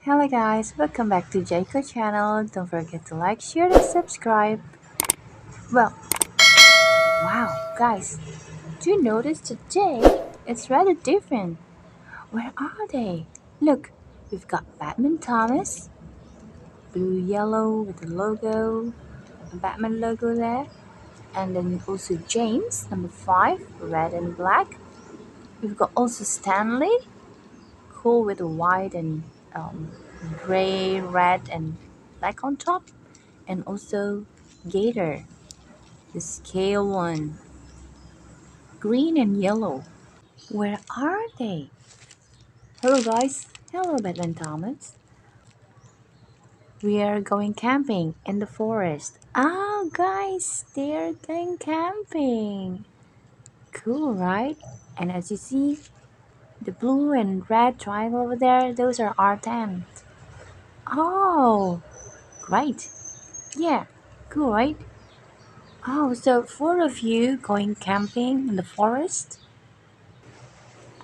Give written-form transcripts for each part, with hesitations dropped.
Hello guys, welcome back to Jaco channel. Don't forget to like, share, and subscribe. Well, wow, guys, do you notice today it's rather different? Where are they? Look, we've got Batman Thomas, blue yellow with the logo, a Batman logo there, and then also James, number 5, red and black. We've got also Stanley, cool with the white and gray, red, and black on top, and also Gator, the scale one, green and yellow. Where are they? Hello, guys. Hello, Bedland Thomas. We are going camping in the forest. Ah, guys, they're going camping. Cool, right? And as you see, the blue and red triangle over there, those are our tents. Oh, great. Yeah, cool, right? Oh, so four of you going camping in the forest?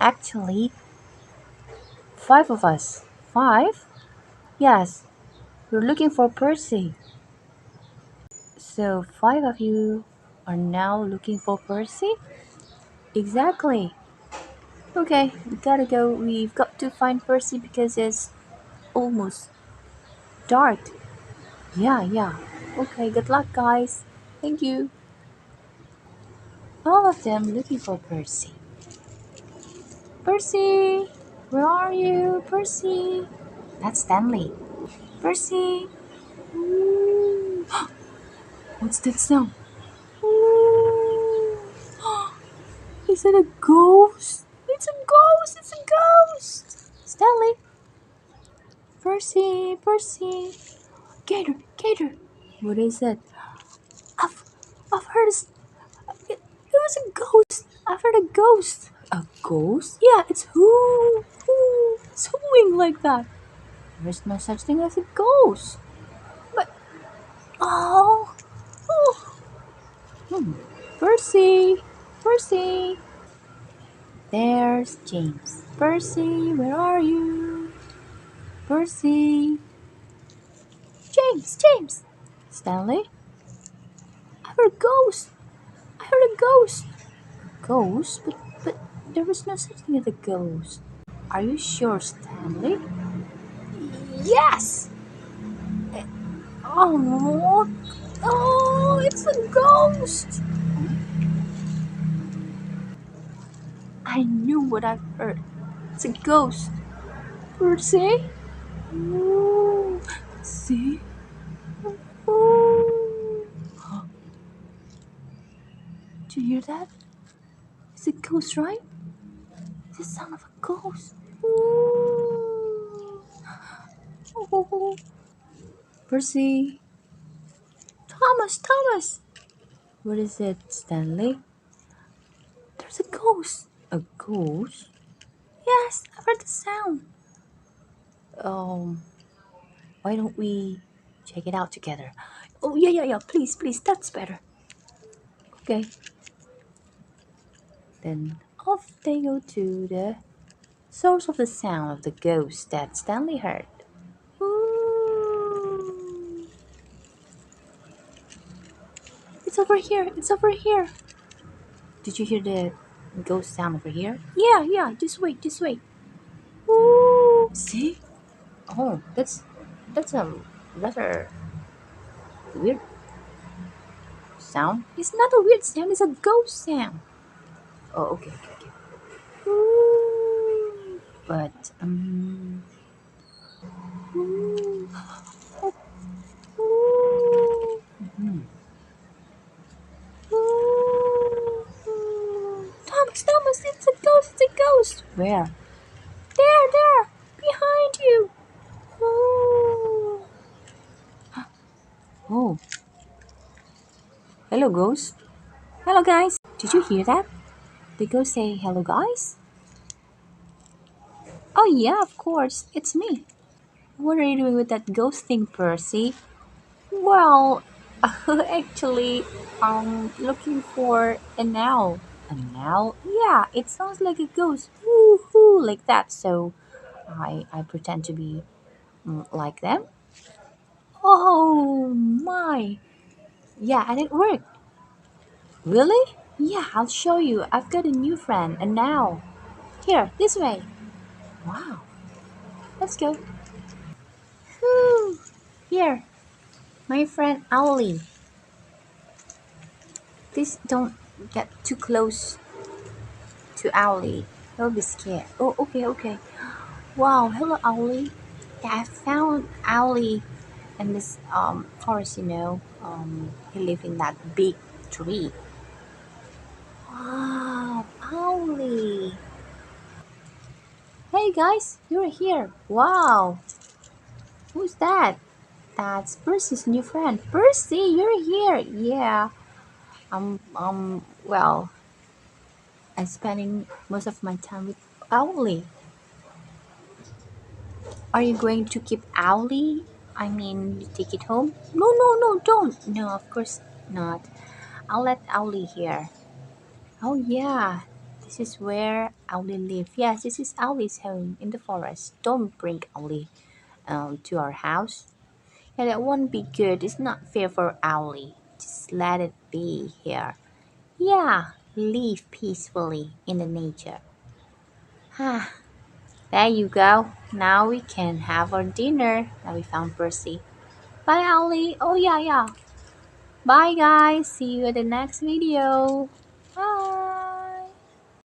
Actually, five of us. Five? Yes, we're looking for Percy. So five of you are now looking for Percy? Exactly. Okay, we gotta go. We've got to find Percy because it's almost dark. Yeah, yeah. Okay, good luck, guys. Thank you. All of them looking for Percy. Percy! Where are you? Percy! That's Stanley. Percy! Ooh. What's that sound? Ooh. Is it a ghost? It's a ghost! It's a ghost! Stanley! Percy! Percy! Gator! Gator! What is it? I've, I've heard it was a ghost! I've heard a ghost! A ghost? Yeah, it's it's hooing like that. There's no such thing as a ghost. But, oh, oh. Hmm. Percy! Percy! There's James. Percy, where are you? Percy. James, James. Stanley? I heard a ghost. I heard a ghost. Ghost? But there was no such thing as a ghost. Are you sure, Stanley? Yes! Oh, oh, it's a ghost. I knew what I heard. It's a ghost. Percy? Ooh, see? Ooh. Do you hear that? It's a ghost, right? It's the sound of a ghost. Ooh. Ooh. Percy. Thomas, Thomas. What is it, Stanley? There's a ghost. A ghost? Yes, I've heard the sound. Um, why don't we check it out together? Oh, yeah, yeah, yeah. Please, please. That's better. Okay. Then off they go to the source of the sound of the ghost that Stanley heard. Ooh. It's over here. It's over here. Did you hear the ghost sound over here? Yeah, yeah. Just wait. Just wait. Ooh. See? Oh, that's a rather weird sound. It's not a weird sound. It's a ghost sound. Oh, okay, okay, okay. Ooh. But Ooh. Ooh. Mhm. Ooh. Thomas, Thomas, it's a ghost, it's a ghost. Where? There, there, behind you. Ooh. Oh, hello, ghost. Hello, guys. Did you hear that? The ghost say, hello, guys? Oh, yeah, of course. It's me. What are you doing with that ghost thing, Percy? Well, actually, looking for an owl. An owl? Yeah, it sounds like a ghost. Woo hoo, like that. So I pretend to be Like them? Oh my! Yeah, and it worked. Really? Yeah, I'll show you. I've got a new friend, and now. Here, this way. Wow, let's go. Whew. Here, my friend Owly. Please don't get too close to Owly. He'll be scared. Oh, okay, okay. Wow, hello, Owly. Yeah, I found Owly in this forest, he lived in that big tree. Wow, Owly. Hey guys, you're here. Wow, who's that? That's Percy's new friend. Percy, you're here. Yeah. Well, I'm spending most of my time with Owly. Are you going to keep Owly? I mean, you take it home? No, no, no, don't. No, of course not. I'll let Owly here. Oh, yeah. This is where Owly live. Yes, this is Owly's home in the forest. Don't bring Owly to our house. Yeah, that won't be good. It's not fair for Owly. Just let it be here. Yeah, live peacefully in the nature. Ah, there you go. Now we can have our dinner. Now we found Percy. Bye, Owly. Oh, yeah, yeah. Bye, guys. See you in the next video.